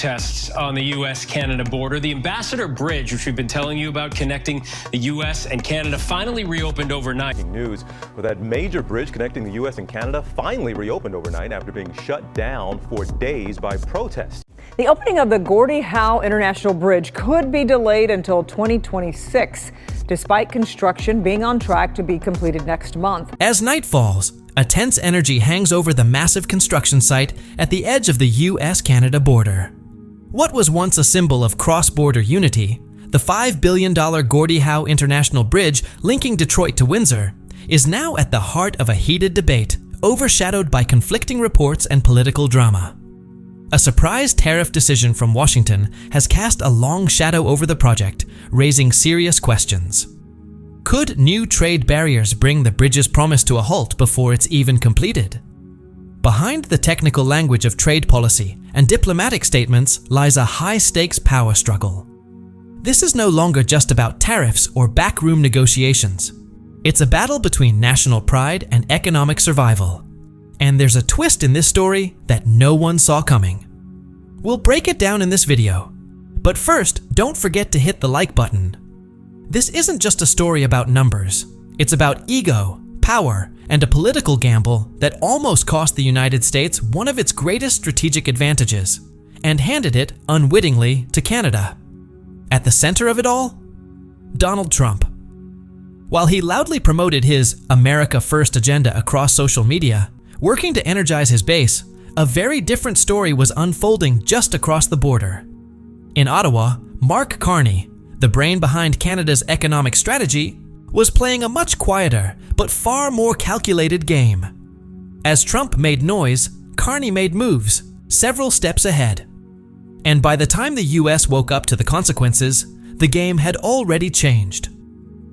protests on the U.S.-Canada border. The Ambassador Bridge, which we've been telling you about, connecting the U.S. and Canada, finally reopened overnight. News with that major bridge connecting the U.S. and Canada finally reopened overnight after being shut down for days by protests. The opening of the Gordie Howe International Bridge could be delayed until 2026, despite construction being on track to be completed next month. As night falls, a tense energy hangs over the massive construction site at the edge of the US-Canada border. What was once a symbol of cross-border unity, the $5 billion Gordie Howe International Bridge linking Detroit to Windsor, is now at the heart of a heated debate, overshadowed by conflicting reports and political drama. A surprise tariff decision from Washington has cast a long shadow over the project, raising serious questions. Could new trade barriers bring the bridge's promise to a halt before it's even completed? Behind the technical language of trade policy and diplomatic statements lies a high-stakes power struggle. This is no longer just about tariffs or backroom negotiations. It's a battle between national pride and economic survival. And there's a twist in this story that no one saw coming. We'll break it down in this video. But first, don't forget to hit the like button. This isn't just a story about numbers. It's about ego, power, and a political gamble that almost cost the United States one of its greatest strategic advantages, and handed it, unwittingly, to Canada. At the center of it all? Donald Trump. While he loudly promoted his America First agenda across social media, working to energize his base, a very different story was unfolding just across the border. In Ottawa, Mark Carney, the brain behind Canada's economic strategy, was playing a much quieter but far more calculated game. As Trump made noise, Carney made moves, several steps ahead. And by the time the US woke up to the consequences, the game had already changed.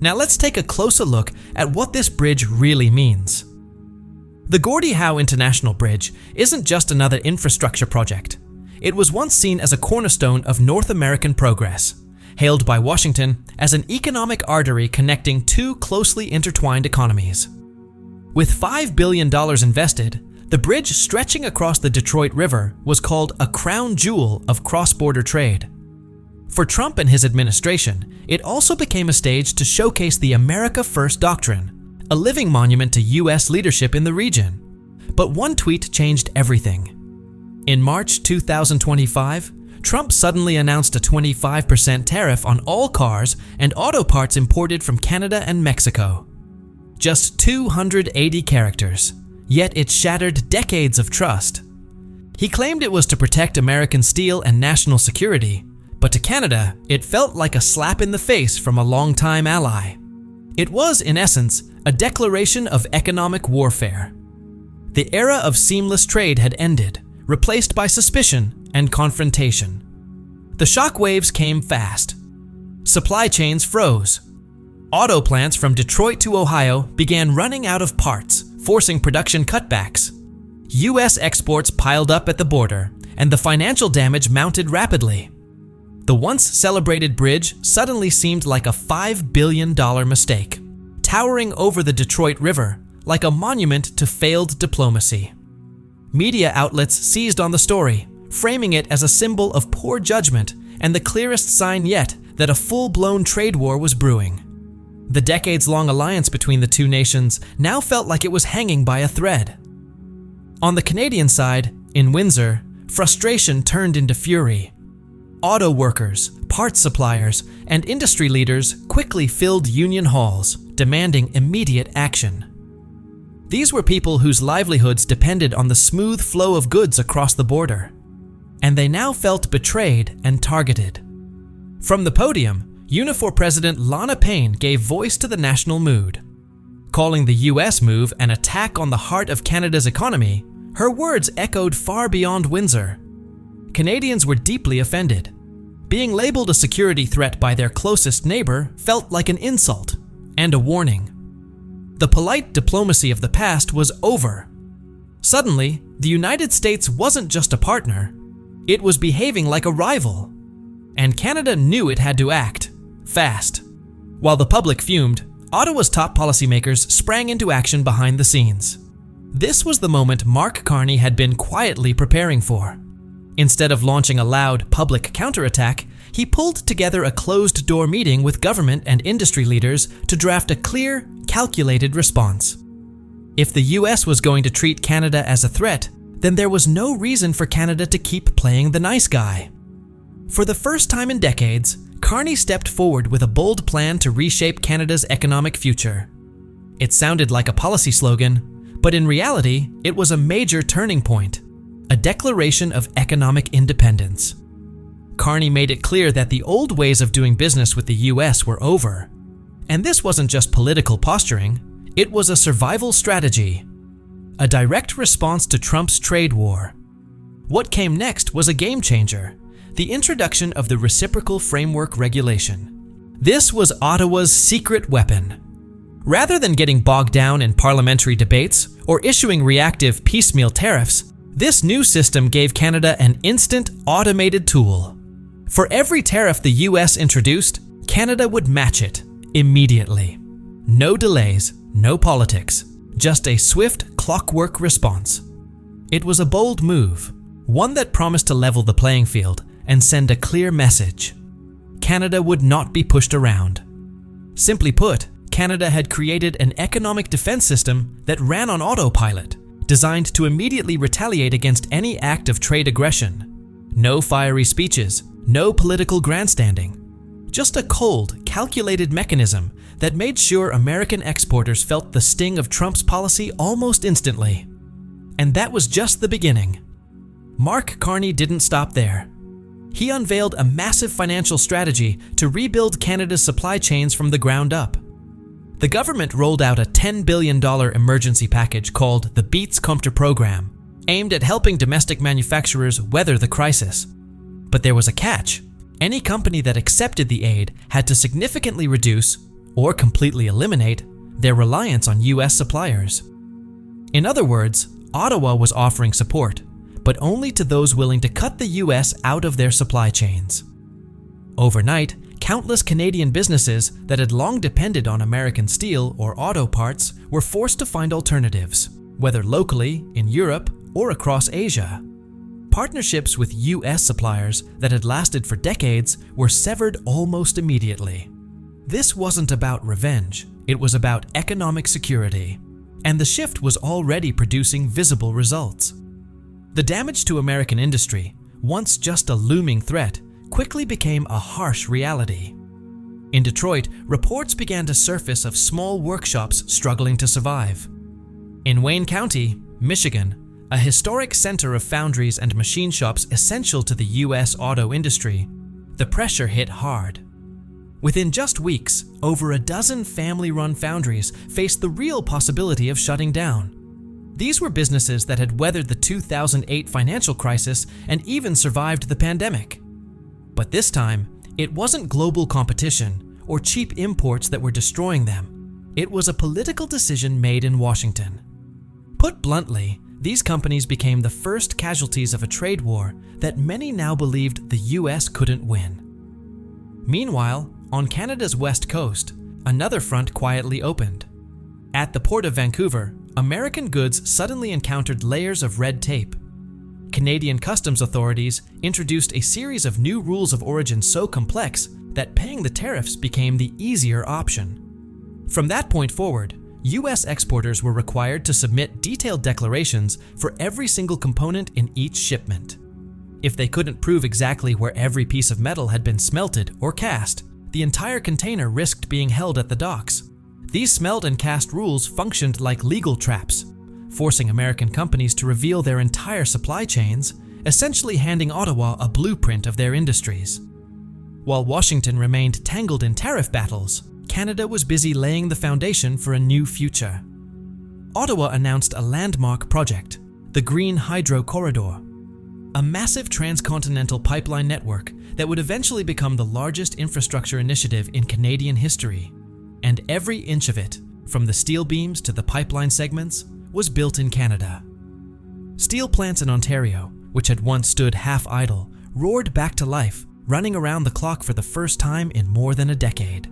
Now let's take a closer look at what this bridge really means. The Gordie Howe International Bridge isn't just another infrastructure project. It was once seen as a cornerstone of North American progress, hailed by Washington as an economic artery connecting two closely intertwined economies. With $5 billion invested, the bridge stretching across the Detroit River was called a crown jewel of cross-border trade. For Trump and his administration, it also became a stage to showcase the America First doctrine, a living monument to US leadership in the region. But one tweet changed everything. In March 2025, Trump suddenly announced a 25% tariff on all cars and auto parts imported from Canada and Mexico. Just 280 characters, yet it shattered decades of trust. He claimed it was to protect American steel and national security, but to Canada, it felt like a slap in the face from a longtime ally. It was, in essence, a declaration of economic warfare. The era of seamless trade had ended, replaced by suspicion and confrontation. The shockwaves came fast. Supply chains froze. Auto plants from Detroit to Ohio began running out of parts, forcing production cutbacks. US exports piled up at the border, and the financial damage mounted rapidly. The once celebrated bridge suddenly seemed like a $5 billion mistake, towering over the Detroit River like a monument to failed diplomacy. Media outlets seized on the story, framing it as a symbol of poor judgment and the clearest sign yet that a full-blown trade war was brewing. The decades-long alliance between the two nations now felt like it was hanging by a thread. On the Canadian side, in Windsor, frustration turned into fury. Auto workers, parts suppliers, and industry leaders quickly filled union halls, demanding immediate action. These were people whose livelihoods depended on the smooth flow of goods across the border, and they now felt betrayed and targeted. From the podium, Unifor President Lana Payne gave voice to the national mood. Calling the US move an attack on the heart of Canada's economy, her words echoed far beyond Windsor. Canadians were deeply offended. Being labeled a security threat by their closest neighbor felt like an insult and a warning. The polite diplomacy of the past was over. Suddenly, the United States wasn't just a partner, it was behaving like a rival. And Canada knew it had to act, fast. While the public fumed, Ottawa's top policymakers sprang into action behind the scenes. This was the moment Mark Carney had been quietly preparing for. Instead of launching a loud public counterattack, he pulled together a closed-door meeting with government and industry leaders to draft a clear, calculated response. If the US was going to treat Canada as a threat, then there was no reason for Canada to keep playing the nice guy. For the first time in decades, Carney stepped forward with a bold plan to reshape Canada's economic future. It sounded like a policy slogan, but in reality, it was a major turning point, a declaration of economic independence. Carney made it clear that the old ways of doing business with the US were over. And this wasn't just political posturing, it was a survival strategy, a direct response to Trump's trade war. What came next was a game changer, the introduction of the Reciprocal Framework Regulation. This was Ottawa's secret weapon. Rather than getting bogged down in parliamentary debates or issuing reactive piecemeal tariffs, this new system gave Canada an instant, automated tool. For every tariff the US introduced, Canada would match it immediately. No delays, no politics, just a swift, clockwork response. It was a bold move, one that promised to level the playing field and send a clear message. Canada would not be pushed around. Simply put, Canada had created an economic defense system that ran on autopilot, designed to immediately retaliate against any act of trade aggression. No fiery speeches, no political grandstanding. Just a cold, calculated mechanism that made sure American exporters felt the sting of Trump's policy almost instantly. And that was just the beginning. Mark Carney didn't stop there. He unveiled a massive financial strategy to rebuild Canada's supply chains from the ground up. The government rolled out a $10 billion emergency package called the Beats Comter Program, aimed at helping domestic manufacturers weather the crisis. But there was a catch. Any company that accepted the aid had to significantly reduce, or completely eliminate, their reliance on US suppliers. In other words, Ottawa was offering support, but only to those willing to cut the US out of their supply chains. Overnight, countless Canadian businesses that had long depended on American steel or auto parts were forced to find alternatives, whether locally, in Europe, or across Asia. Partnerships with US suppliers that had lasted for decades were severed almost immediately. This wasn't about revenge, it was about economic security, and the shift was already producing visible results. The damage to American industry, once just a looming threat, quickly became a harsh reality. In Detroit, reports began to surface of small workshops struggling to survive. In Wayne County, Michigan, a historic center of foundries and machine shops essential to the US auto industry, the pressure hit hard. Within just weeks, over a dozen family-run foundries faced the real possibility of shutting down. These were businesses that had weathered the 2008 financial crisis and even survived the pandemic. But this time, it wasn't global competition or cheap imports that were destroying them. It was a political decision made in Washington. Put bluntly, these companies became the first casualties of a trade war that many now believed the US couldn't win. Meanwhile, on Canada's west coast, another front quietly opened. At the port of Vancouver, American goods suddenly encountered layers of red tape. Canadian customs authorities introduced a series of new rules of origin so complex that paying the tariffs became the easier option. From that point forward, US exporters were required to submit detailed declarations for every single component in each shipment. If they couldn't prove exactly where every piece of metal had been smelted or cast, the entire container risked being held at the docks. These smelt and cast rules functioned like legal traps, forcing American companies to reveal their entire supply chains, essentially handing Ottawa a blueprint of their industries. While Washington remained tangled in tariff battles, Canada was busy laying the foundation for a new future. Ottawa announced a landmark project, the Green Hydro Corridor, a massive transcontinental pipeline network that would eventually become the largest infrastructure initiative in Canadian history. And every inch of it, from the steel beams to the pipeline segments, was built in Canada. Steel plants in Ontario, which had once stood half idle, roared back to life, running around the clock for the first time in more than a decade.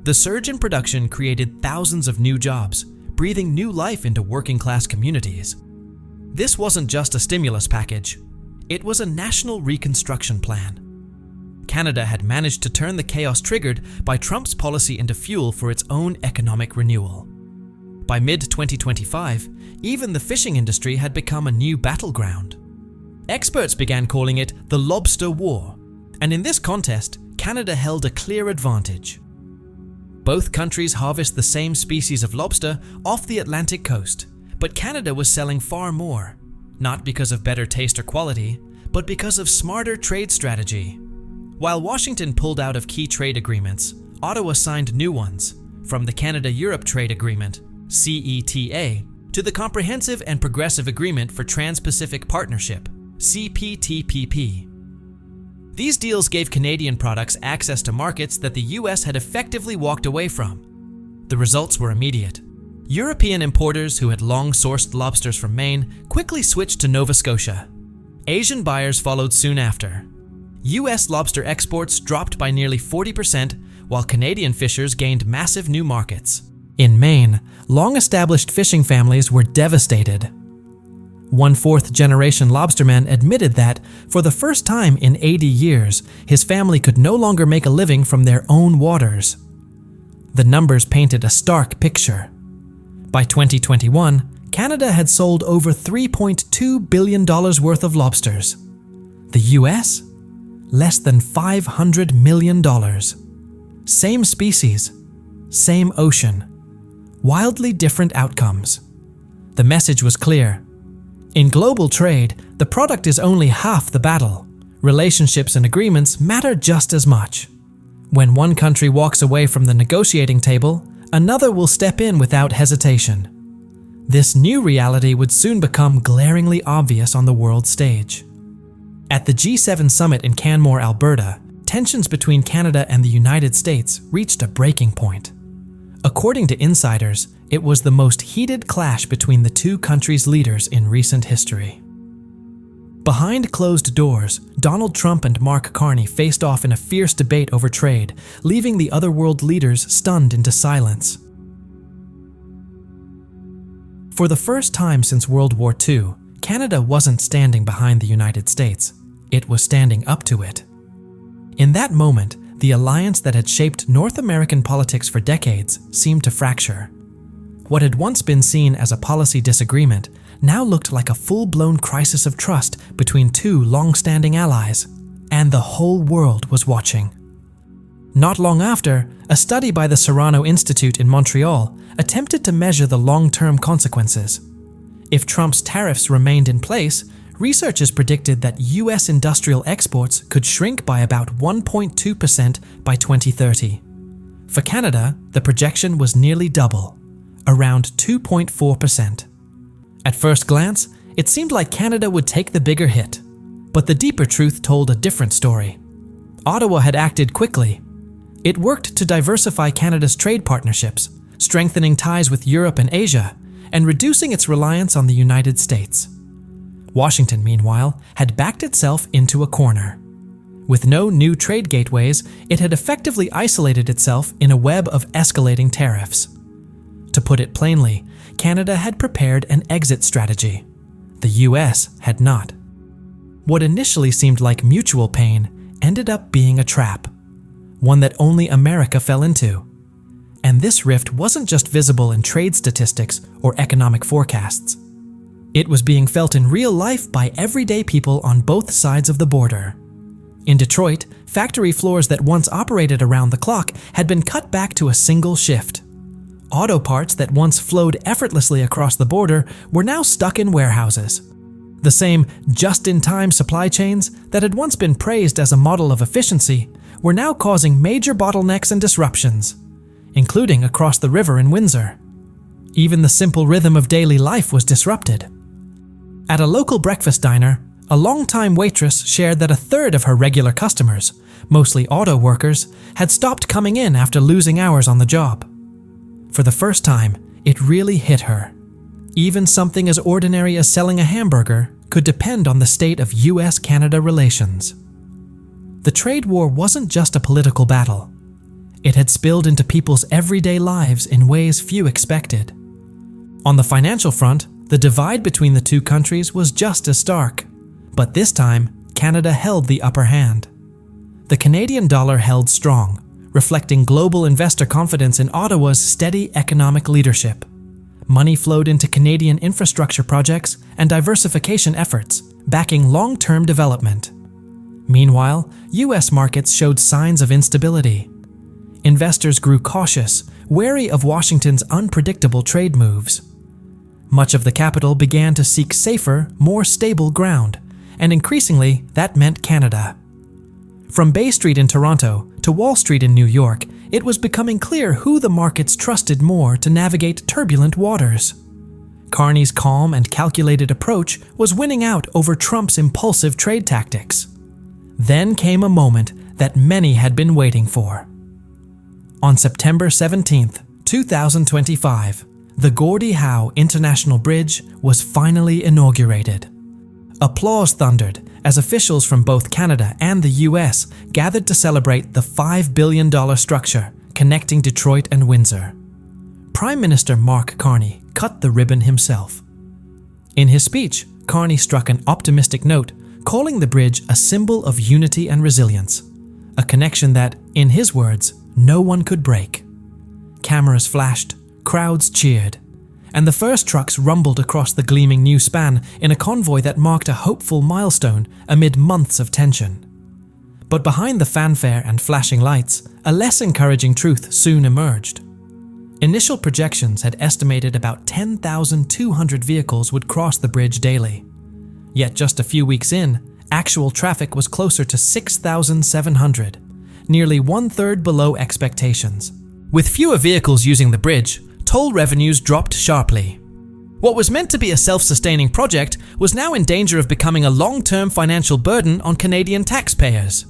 The surge in production created thousands of new jobs, breathing new life into working-class communities. This wasn't just a stimulus package. It was a national reconstruction plan. Canada had managed to turn the chaos triggered by Trump's policy into fuel for its own economic renewal. By mid-2025, even the fishing industry had become a new battleground. Experts began calling it the Lobster War, and in this contest, Canada held a clear advantage. Both countries harvest the same species of lobster off the Atlantic coast, but Canada was selling far more, not because of better taste or quality, but because of smarter trade strategy. While Washington pulled out of key trade agreements, Ottawa signed new ones, from the Canada-Europe Trade Agreement, CETA, to the Comprehensive and Progressive Agreement for Trans-Pacific Partnership, CPTPP. These deals gave Canadian products access to markets that the US had effectively walked away from. The results were immediate. European importers who had long sourced lobsters from Maine quickly switched to Nova Scotia. Asian buyers followed soon after. US lobster exports dropped by nearly 40%, while Canadian fishers gained massive new markets. In Maine, long-established fishing families were devastated. One fourth-generation lobsterman admitted that, for the first time in 80 years, his family could no longer make a living from their own waters. The numbers painted a stark picture. By 2021, Canada had sold over $3.2 billion worth of lobsters. The US? Less than $500 million. Same species, same ocean. Wildly different outcomes. The message was clear. In global trade, the product is only half the battle. Relationships and agreements matter just as much. When one country walks away from the negotiating table, another will step in without hesitation. This new reality would soon become glaringly obvious on the world stage. At the G7 summit in Canmore, Alberta, tensions between Canada and the United States reached a breaking point. According to insiders, it was the most heated clash between the two countries' leaders in recent history. Behind closed doors, Donald Trump and Mark Carney faced off in a fierce debate over trade, leaving the other world leaders stunned into silence. For the first time since World War II, Canada wasn't standing behind the United States. It was standing up to it. In that moment, the alliance that had shaped North American politics for decades seemed to fracture. What had once been seen as a policy disagreement now looked like a full-blown crisis of trust between two long-standing allies, and the whole world was watching. Not long after, a study by the Serrano Institute in Montreal attempted to measure the long-term consequences. If Trump's tariffs remained in place, researchers predicted that US industrial exports could shrink by about 1.2% by 2030. For Canada, the projection was nearly double, around 2.4%. At first glance, it seemed like Canada would take the bigger hit, but the deeper truth told a different story. Ottawa had acted quickly. It worked to diversify Canada's trade partnerships, strengthening ties with Europe and Asia, and reducing its reliance on the United States. Washington, meanwhile, had backed itself into a corner. With no new trade gateways, it had effectively isolated itself in a web of escalating tariffs. To put it plainly, Canada had prepared an exit strategy. The US had not. What initially seemed like mutual pain ended up being a trap, one that only America fell into. And this rift wasn't just visible in trade statistics or economic forecasts. It was being felt in real life by everyday people on both sides of the border. In Detroit, factory floors that once operated around the clock had been cut back to a single shift. Auto parts that once flowed effortlessly across the border were now stuck in warehouses. The same just-in-time supply chains that had once been praised as a model of efficiency were now causing major bottlenecks and disruptions, including across the river in Windsor. Even the simple rhythm of daily life was disrupted. At a local breakfast diner, a longtime waitress shared that a third of her regular customers, mostly auto workers, had stopped coming in after losing hours on the job. For the first time, it really hit her. Even something as ordinary as selling a hamburger could depend on the state of US-Canada relations. The trade war wasn't just a political battle. It had spilled into people's everyday lives in ways few expected. On the financial front, the divide between the two countries was just as stark. But this time, Canada held the upper hand. The Canadian dollar held strong, reflecting global investor confidence in Ottawa's steady economic leadership. Money flowed into Canadian infrastructure projects and diversification efforts, backing long-term development. Meanwhile, U.S. markets showed signs of instability. Investors grew cautious, wary of Washington's unpredictable trade moves. Much of the capital began to seek safer, more stable ground, and increasingly that meant Canada. From Bay Street in Toronto to Wall Street in New York, it was becoming clear who the markets trusted more to navigate turbulent waters. Carney's calm and calculated approach was winning out over Trump's impulsive trade tactics. Then came a moment that many had been waiting for. On September 17, 2025, the Gordie Howe International Bridge was finally inaugurated. Applause thundered as officials from both Canada and the US gathered to celebrate the $5 billion structure connecting Detroit and Windsor. Prime Minister Mark Carney cut the ribbon himself. In his speech, Carney struck an optimistic note, calling the bridge a symbol of unity and resilience, a connection that, in his words, no one could break. Cameras flashed, crowds cheered, and the first trucks rumbled across the gleaming new span in a convoy that marked a hopeful milestone amid months of tension. But behind the fanfare and flashing lights, a less encouraging truth soon emerged. Initial projections had estimated about 10,200 vehicles would cross the bridge daily. Yet just a few weeks in, actual traffic was closer to 6,700, nearly one-third below expectations. With fewer vehicles using the bridge, toll revenues dropped sharply. What was meant to be a self-sustaining project was now in danger of becoming a long-term financial burden on Canadian taxpayers.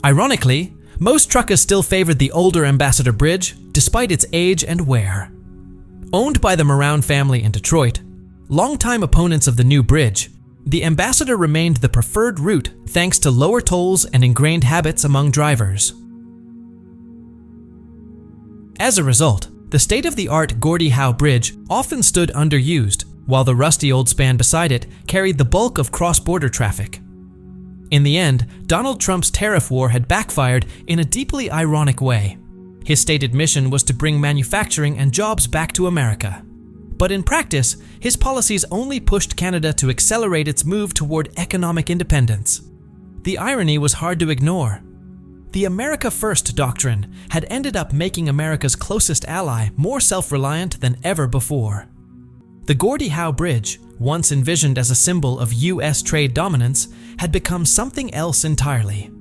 Ironically, most truckers still favored the older Ambassador Bridge, despite its age and wear. Owned by the Moran family in Detroit, longtime opponents of the new bridge, the Ambassador remained the preferred route thanks to lower tolls and ingrained habits among drivers. As a result, the state-of-the-art Gordie Howe Bridge often stood underused, while the rusty old span beside it carried the bulk of cross-border traffic. In the end, Donald Trump's tariff war had backfired in a deeply ironic way. His stated mission was to bring manufacturing and jobs back to America. But in practice, his policies only pushed Canada to accelerate its move toward economic independence. The irony was hard to ignore. The America First doctrine had ended up making America's closest ally more self-reliant than ever before. The Gordie Howe Bridge, once envisioned as a symbol of U.S. trade dominance, had become something else entirely.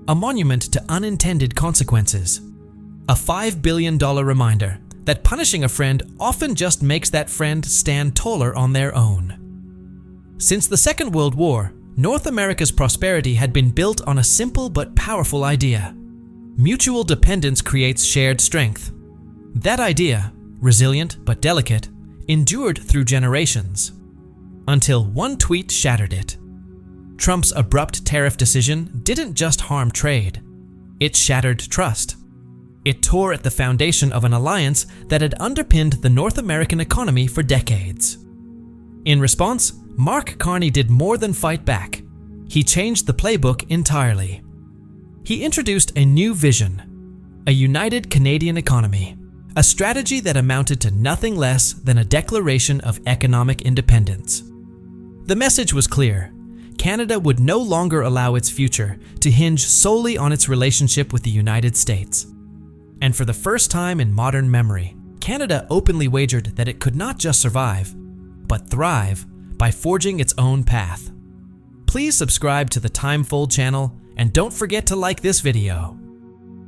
A monument to unintended consequences. A $5 billion reminder that punishing a friend often just makes that friend stand taller on their own. Since the Second World War, North America's prosperity had been built on a simple but powerful idea. Mutual dependence creates shared strength. That idea, resilient but delicate, endured through generations. Until one tweet shattered it. Trump's abrupt tariff decision didn't just harm trade. It shattered trust. It tore at the foundation of an alliance that had underpinned the North American economy for decades. In response, Mark Carney did more than fight back. He changed the playbook entirely. He introduced a new vision, a united Canadian economy, a strategy that amounted to nothing less than a declaration of economic independence. The message was clear. Canada would no longer allow its future to hinge solely on its relationship with the United States. And for the first time in modern memory, Canada openly wagered that it could not just survive, but thrive by forging its own path. Please subscribe to the Timefold channel and don't forget to like this video.